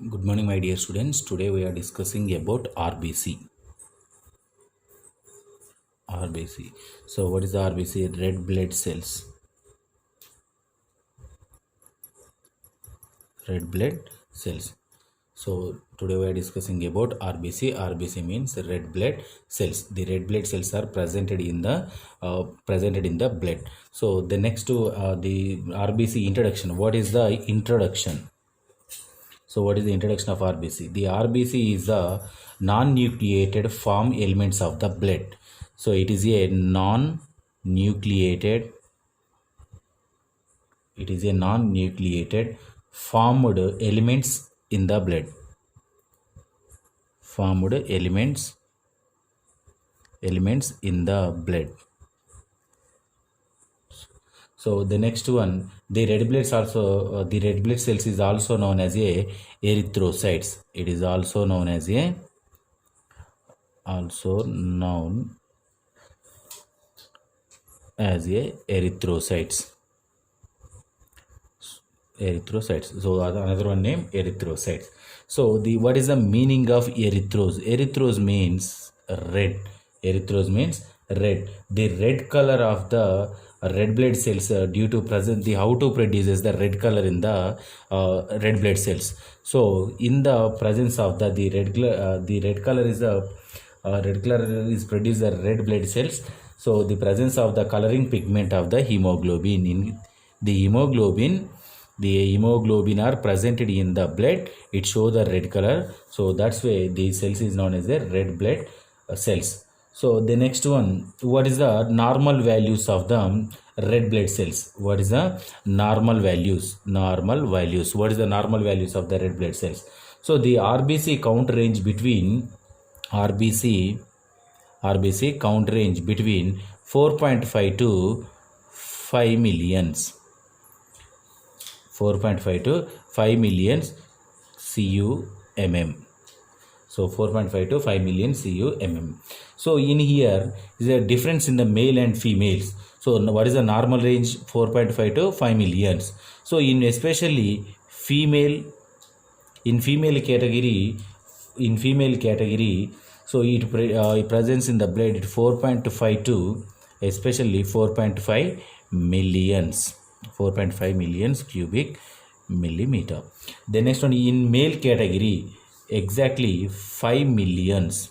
Good morning, my dear students. Today we are discussing about RBC. RBC. So, what is the RBC? Red blood cells. Red blood cells. So, today we are discussing about RBC. RBC means red blood cells. The red blood cells are presented in the blood. So, the next to the RBC introduction. What is the introduction? So what is the introduction of RBC? The RBC is the non-nucleated form elements of the blood. So it is a non-nucleated formed elements in the blood. Formed elements in the blood. So the next one, the red blood cells is also known as a erythrocytes. It is also known as a erythrocytes. So another one name erythrocytes. So what is the meaning of erythros? Erythros means red. Erythros means red. The red color of the red blood cells due to present the how to produces the red color in the red blood cells. So in the presence of the red color is produced the red blood cells. So the presence of the coloring pigment of the hemoglobin in the hemoglobin are presented in the blood. It shows the red color. So that's why the cells is known as the red blood cells. So the next one, what is the normal values of the red blood cells? What is the normal values? What is the normal values of the red blood cells? So the RBC count range between 4.5 to 5 millions. 4.5 to 5 millions CUMM. So 4.5 to 5 million CUMM. So in here is a difference in the male and females. So what is the normal range? 4.5 to 5 millions. So in especially female category, so it presence in the blood at 4.5 to especially 4.5 millions. 4.5 millions cubic millimeter. The next one in male category, exactly 5 millions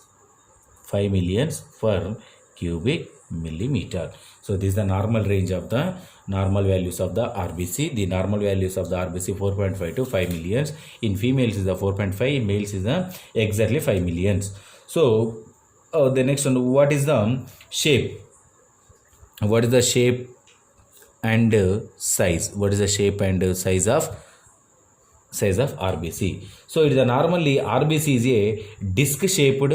per cubic millimeter. So this is the normal range of the normal values of the RBC. The normal values of the RBC 4.5 to 5 millions. In females is the 4.5, in males is the exactly 5 millions. So the next one, what is the shape? What is the shape and size? What is the shape and size of RBC? So it is normally RBC is a disc shaped.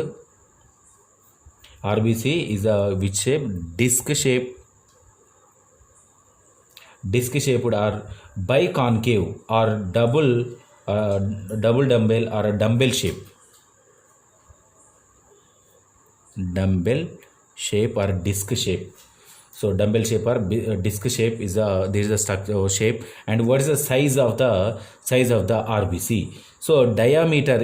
RBC is a which shape? Disc shaped or biconcave or double dumbbell or a dumbbell shape. Dumbbell shape or disc shape. So dumbbell shape or disc shape is there is a structure shape. And what is the size of the RBC? So diameter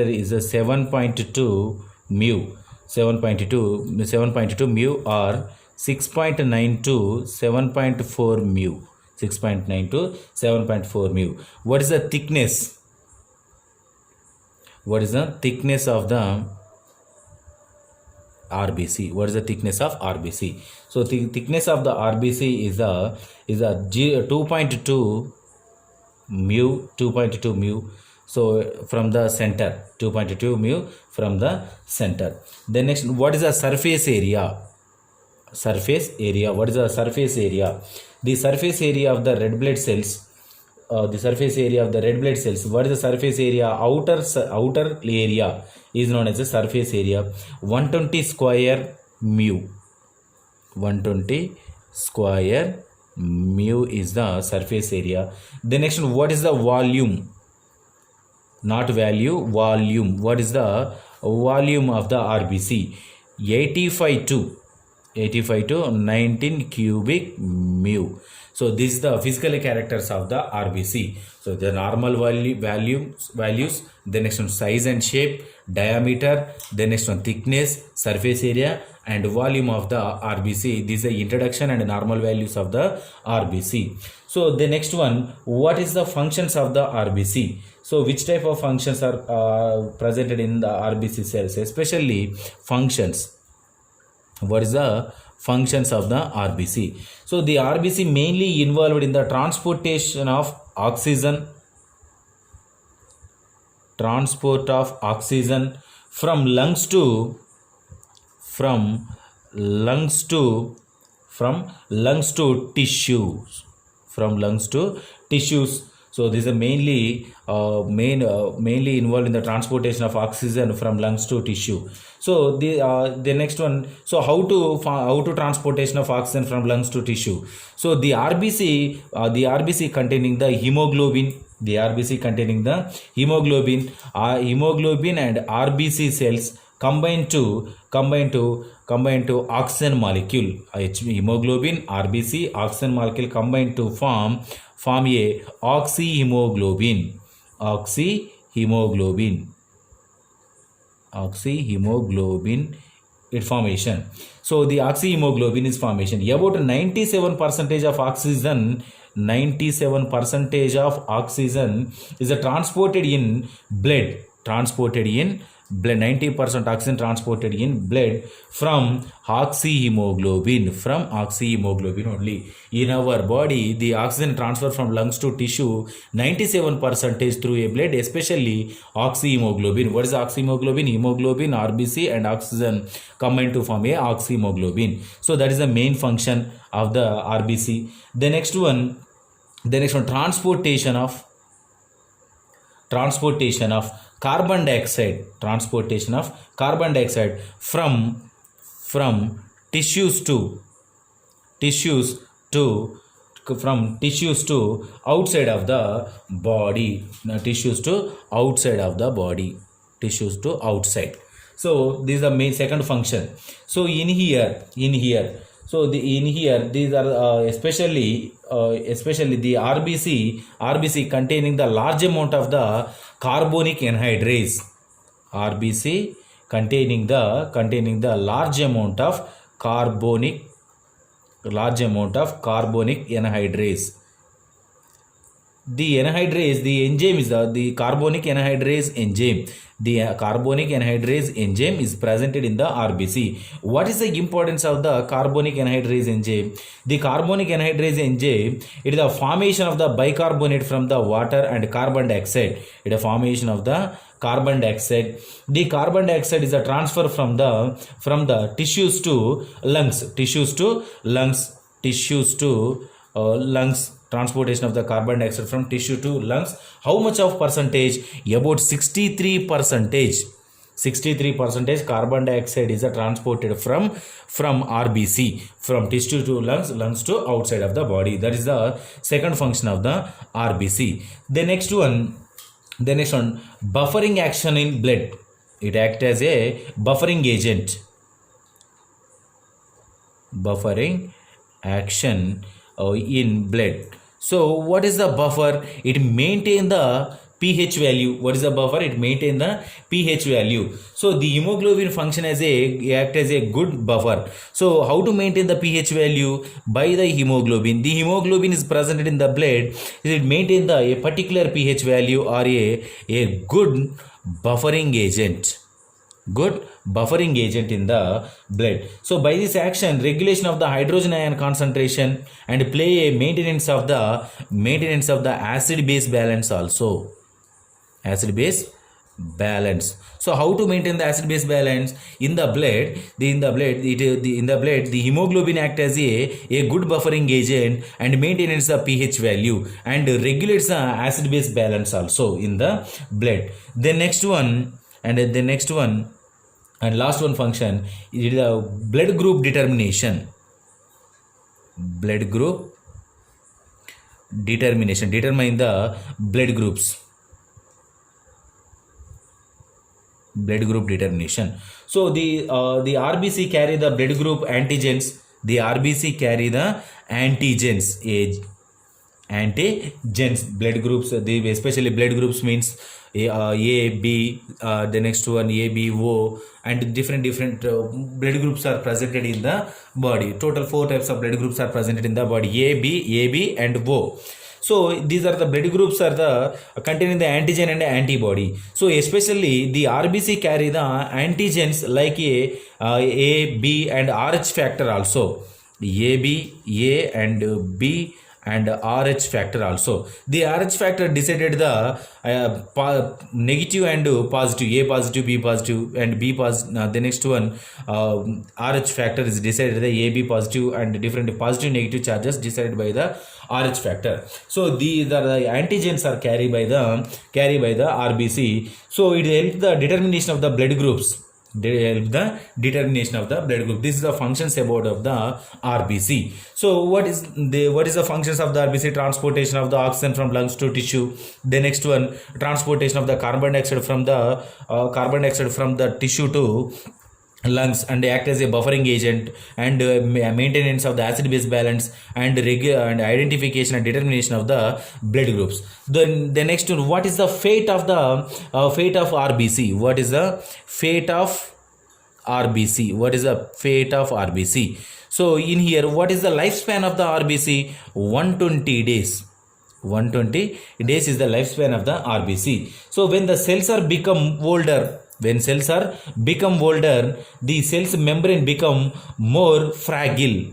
is a 7.2 mu. 7.2 mu or 6.9 to 7.4 mu. 6.9 to 7.4 mu. What is the thickness? What is the thickness of the RBC? What is the thickness of RBC? So the thickness of the RBC is a 2.2 mu. So from the center, 2.2 mu from the center. Then next, what is the surface area? What is the surface area? The surface area of the red blood cells. What is the surface area? Outer area is known as the surface area. 120 square mu. 120 square mu is the surface area. The next one, what is the volume? Not value, volume. What is the volume of the RBC? 85 to 85 to 19 cubic mu. So this is the physical characters of the RBC. So the normal values, the next one size and shape, diameter, the next one thickness, surface area and volume of the RBC. This is the introduction and normal values of the RBC. So the next one, what is the functions of the RBC? So which type of functions are presented in the RBC cells, especially functions? What is the functions of the RBC? So the RBC mainly involved in the transportation of oxygen, from lungs to tissues. So this is mainly involved in the transportation of oxygen from lungs to tissue. So the next one, so how to transportation of oxygen from lungs to tissue? So the RBC containing the hemoglobin, hemoglobin and RBC cells combine to oxygen molecule. Hemoglobin, RBC, oxygen molecule combine to form a oxyhemoglobin. It formation. So the oxyhemoglobin is formation. About 97% of oxygen. 97% of oxygen is transported in blood. 90% oxygen transported in blood from oxyhemoglobin only. In our body, the oxygen transfer from lungs to tissue 97% through a blood, especially oxyhemoglobin. What is oxyhemoglobin? Hemoglobin, RBC and oxygen combine to form a oxyhemoglobin. So that is the main function of the RBC. The next one, transportation of carbon dioxide, from tissues to outside of the body. So this is the main second function. So in here these are especially the RBC containing the large amount of the carbonic anhydrase. RBC containing the large amount of carbonic anhydrase. The enzyme is the carbonic anhydrase enzyme. The carbonic anhydrase enzyme is presented in the RBC. What is the importance of the carbonic anhydrase enzyme? The carbonic anhydrase enzyme, it is the formation of the bicarbonate from the water and carbon dioxide. It is a formation of the carbon dioxide. The carbon dioxide is a transfer from the tissues to lungs. Transportation of the carbon dioxide from tissue to lungs. How much of percentage? About 63%. 63% carbon dioxide is transported from RBC, from tissue to lungs to outside of the body. That is the second function of the RBC. The next one, buffering action in blood. It acts as a buffering agent. Buffering action in blood. So what is the buffer? It maintains the pH value. What is the buffer? It maintains the pH value. So the hemoglobin function act as a good buffer. So how to maintain the pH value? By the hemoglobin. The hemoglobin is present in the blood. It maintains a particular pH value or a good buffering agent. In the blood. So by this action, regulation of the hydrogen ion concentration and play a maintenance of the acid base balance also. So how to maintain the acid base balance? In the blood, the hemoglobin act as a good buffering agent and maintains the pH value and regulates the acid base balance also in the blood. The next one and last one function is the blood group determination. Determine the blood groups. blood group determination. So the RBC carry the blood group antigens. The RBC carry the antigens, antigens blood groups. The especially blood groups means A, B, the next one A, B, O, and different blood groups are presented in the body. Total 4 types of blood groups are presented in the body: A, B, and O. So these are the blood groups are the containing the antigen and antibody. So especially the RBC carry the antigens like A, B, and RH factor also. A and B and RH factor also. The RH factor decided the negative and positive, A positive, B positive, and B positive. The next one, RH factor is decided the AB positive and different positive negative charges decided by the RH factor. So the antigens are carried by the RBC. So it helps the determination of the blood groups. They help the determination of the blood group. This is the functions about of the RBC. So what is the functions of the RBC? Transportation of the oxygen from lungs to tissue. The next one, transportation of the carbon dioxide from the tissue to lungs and act as a buffering agent, and maintenance of the acid base balance, and identification and determination of the blood groups. Then the next one, what is the fate of RBC? What is the fate of RBC? What is the fate of RBC? So in here, what is the lifespan of the RBC? 120 days. 120 days is the lifespan of the RBC. So when the cells are become older, the cell's membrane become more fragile.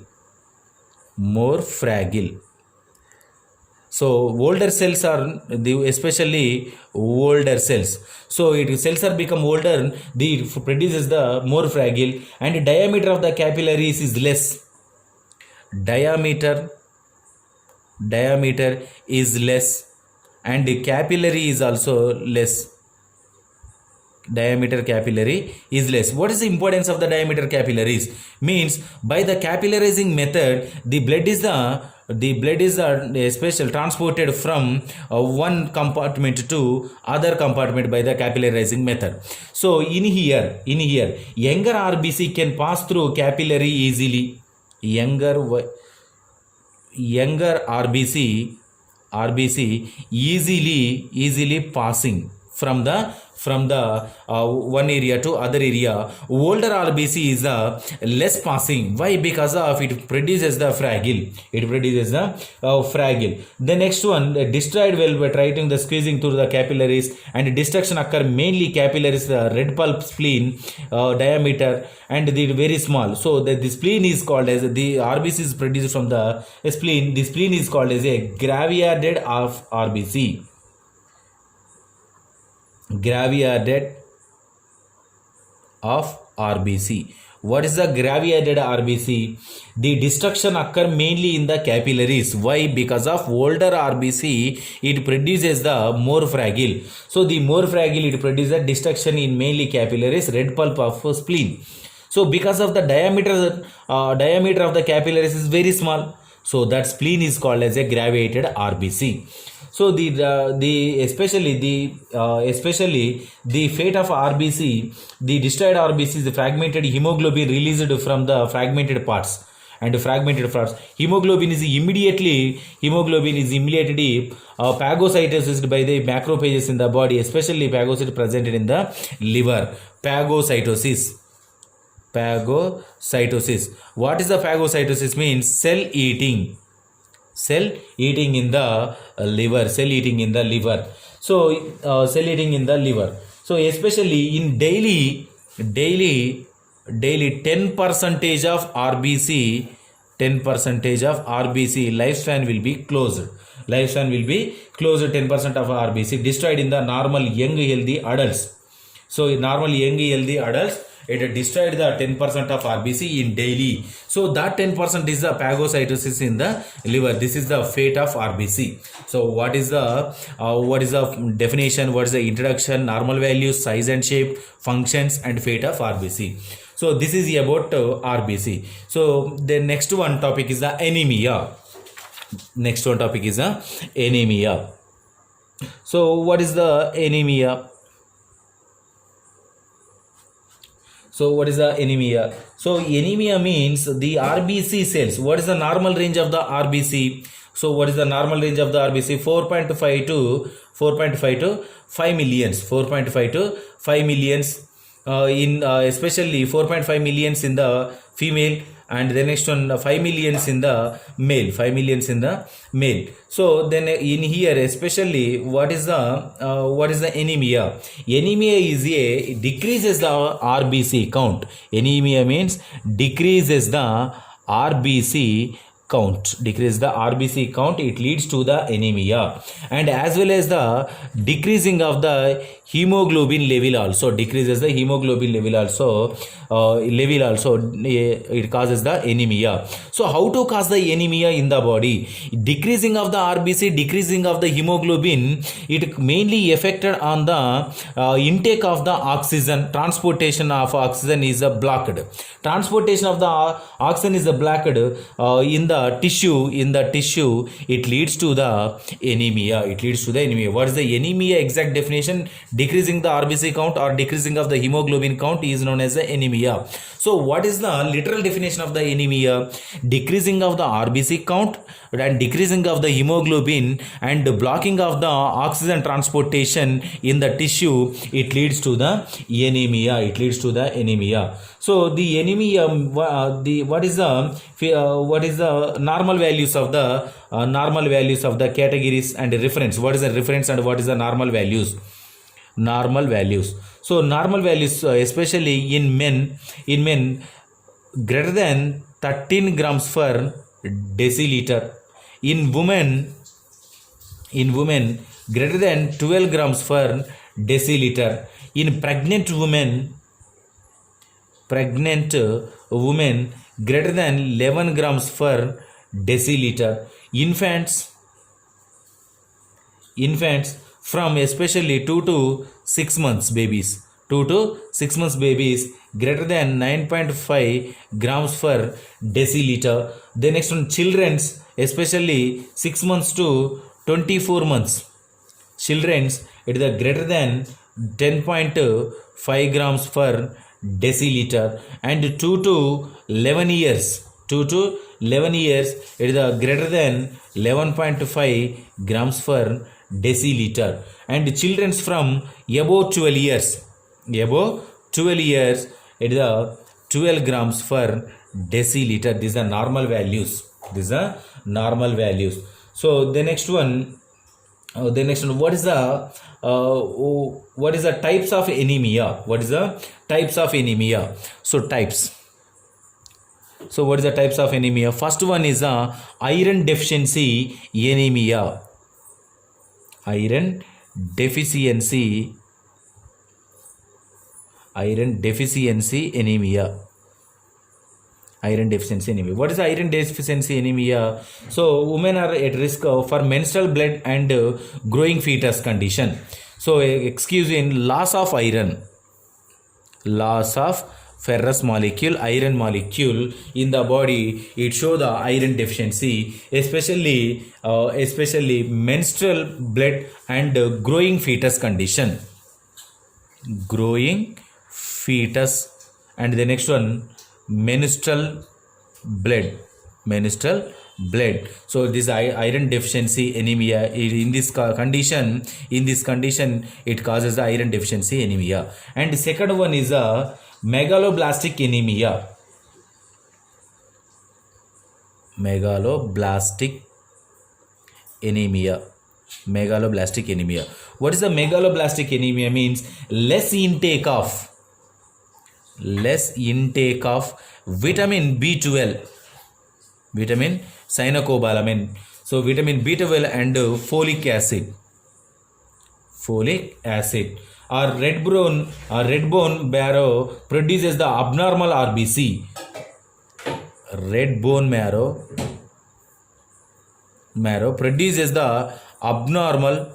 So older cells are especially older cells. So cells are become older, the produces the more fragile, and diameter of the capillaries is less. Diameter is less, and the capillary is also less. Diameter capillary is less. What is the importance of the diameter capillaries? Means by the capillarizing method, the blood is special transported from one compartment to other compartment by the capillarizing method. So in here younger RBC can pass through capillary easily. Younger RBC easily passing from the one area to other area. Older RBC is less passing. Why? Because of it produces the fragile. The next one, destroyed well by trying the squeezing through the capillaries, and destruction occur mainly capillaries, the red pulp spleen, diameter, and the very small. So the spleen is called as the RBC is produced from the spleen. The spleen is called as a graveyard of RBC. Graveyard of RBC. What is the graveyard RBC? The destruction occur mainly in the capillaries. Why? Because of older RBC, it produces the more fragile. So the more fragile, it produces the destruction in mainly capillaries, red pulp of spleen. So because of the diameter of the capillaries is very small, so that spleen is called as a graveyard RBC. So especially the fate of RBC, the destroyed RBC is the fragmented hemoglobin released from the fragmented parts. Hemoglobin is immediately phagocytosed by the macrophages in the body, especially phagocytes present in the liver. Phagocytosis. What is the phagocytosis? Means cell eating in the liver. So cell eating in the liver. So especially in daily 10% of RBC lifespan will be closed. 10% of RBC destroyed in the normal young healthy adults. So normal young healthy adults, it destroyed the 10% of RBC in daily. So that 10% is the phagocytosis in the liver. This is the fate of RBC. So what is the definition? What is the introduction? Normal values, size and shape, functions, and fate of RBC. So this is about RBC. So the next one topic is the anemia. So what is the anemia? So what is the anemia? So anemia means the RBC cells. What is the normal range of the RBC? So what is the normal range of the RBC? 4.5 to 5 millions. 4.5 to 5 millions in especially 4.5 millions in the female, and the next one 5 millions in the male. 5 millions in the male. So then in here especially what is the anemia? Anemia is a decreases the RBC count. Anemia means decreases the RBC count. Decrease the RBC count, it leads to the anemia, and as well as the decreasing of the hemoglobin level also, decreases the hemoglobin level also, it causes the anemia. So how to cause the anemia in the body? Decreasing of the RBC, decreasing of the hemoglobin, it mainly affected on the intake of the oxygen. Transportation of oxygen is blocked. Transportation of the oxygen is blocked in the tissue. It leads to the anemia. What is the anemia exact definition? Decreasing the RBC count or decreasing of the hemoglobin count is known as the anemia. So what is the literal definition of the anemia? Decreasing of the RBC count and decreasing of the hemoglobin and blocking of the oxygen transportation in the tissue, it leads to the anemia. So the anemia, what is the normal values of the categories and reference? What is the reference and what is the normal values? So normal values, especially in men greater than 13 grams per deciliter. In women greater than 12 grams per deciliter. In pregnant women greater than 11 grams per deciliter. Infants from especially 2 to 6 months babies greater than 9.5 grams per deciliter. The next one, children's especially 6 months to 24 months. Children's, it is a greater than 10.5 grams per deciliter, and 2 to 11 years, it is a greater than 11.5 grams per deciliter, and children from above 12 years, it is a 12 grams per deciliter. These are normal values. So the next one, what is the types of anemia? So what is the types of anemia? First one is iron deficiency anemia. Iron deficiency anemia. What is iron deficiency anemia? So women are at risk for menstrual blood and growing fetus condition. So excuse in loss of ferrous molecule, iron molecule in the body, it show the iron deficiency, especially menstrual blood and growing fetus condition. And the next one, menstrual blood. So this iron deficiency anemia, in this condition it causes the iron deficiency anemia. And the second one is a megaloblastic anemia. Megaloblastic anemia. What is the megaloblastic anemia? Means less intake of vitamin B12, vitamin cyanocobalamin. So vitamin B12 and folic acid. Or red bone marrow produces the abnormal RBC. Red bone marrow produces the abnormal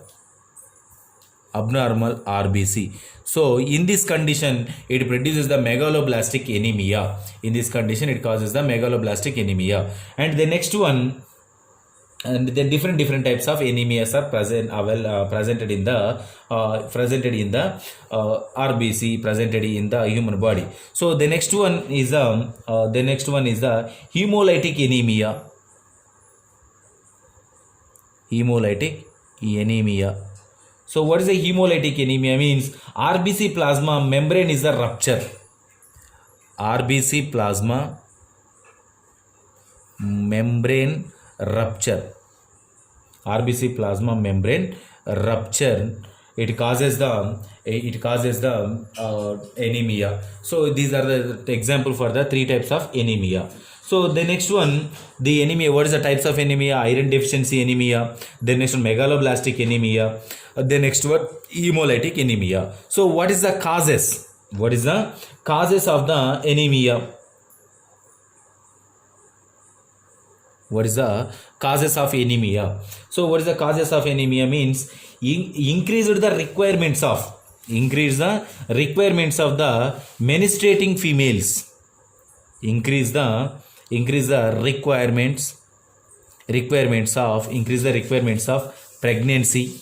RBC. So in this condition it produces the megaloblastic anemia. In this condition it causes the megaloblastic anemia. And the next one, and then different types of anemias are presented in the RBC, presented in the human body. So the next one is the hemolytic anemia. Hemolytic anemia. So what is a hemolytic anemia? Means RBC plasma membrane is a rupture. RBC plasma membrane rupture. RBC plasma membrane rupture. It causes the anemia. So these are the example for the three types of anemia. So the next one, the anemia. What is the types of anemia? Iron deficiency anemia. The next one, megaloblastic anemia. The next one, hemolytic anemia. So what is the causes? What is the causes of the anemia? What is the causes of anemia? So what is the causes of anemia? Means increase the requirements of the menstruating females. Increase the requirements of pregnancy.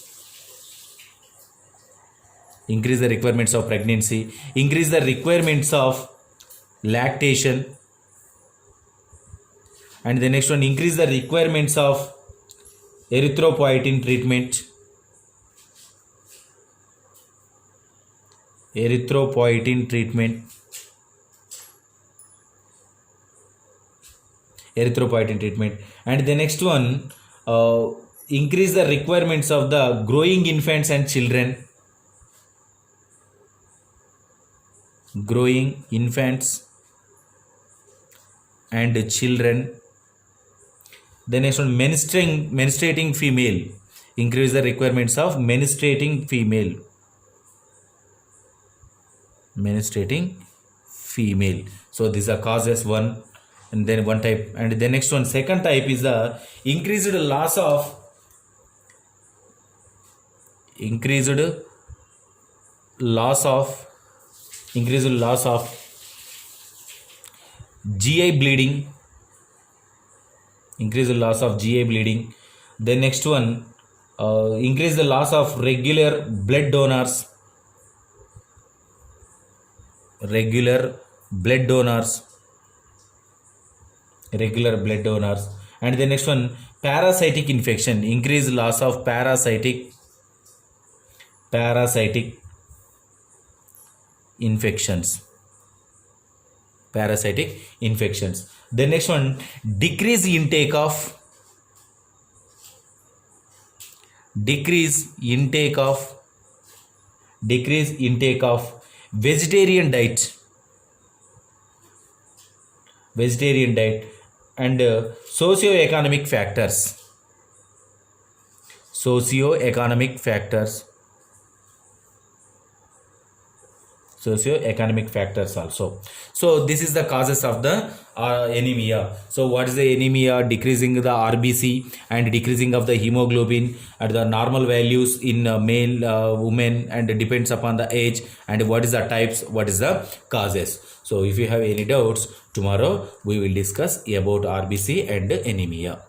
Increase the requirements of pregnancy. Increase the requirements of lactation. And the next one, increase the requirements of erythropoietin treatment. Erythropoietin treatment. And the next one, increase the requirements of the growing infants and children. Growing infants and children. The next one, menstruating female. Increase the requirements of menstruating female. So these are causes one, and then one type. And the next one, second type is the increased loss of GI bleeding. Increase the loss of GI bleeding. The next one, increase the loss of regular blood donors. And the next one, parasitic infection. Increase loss of parasitic infections. The next one, decrease intake of vegetarian diet. And socio-economic factors. Socio-economic factors also. So this is the causes of the anemia. So what is the anemia? Decreasing the RBC and decreasing of the hemoglobin at the normal values in male, women, and depends upon the age, and what is the types, what is the causes. So if you have any doubts, tomorrow we will discuss about RBC and anemia.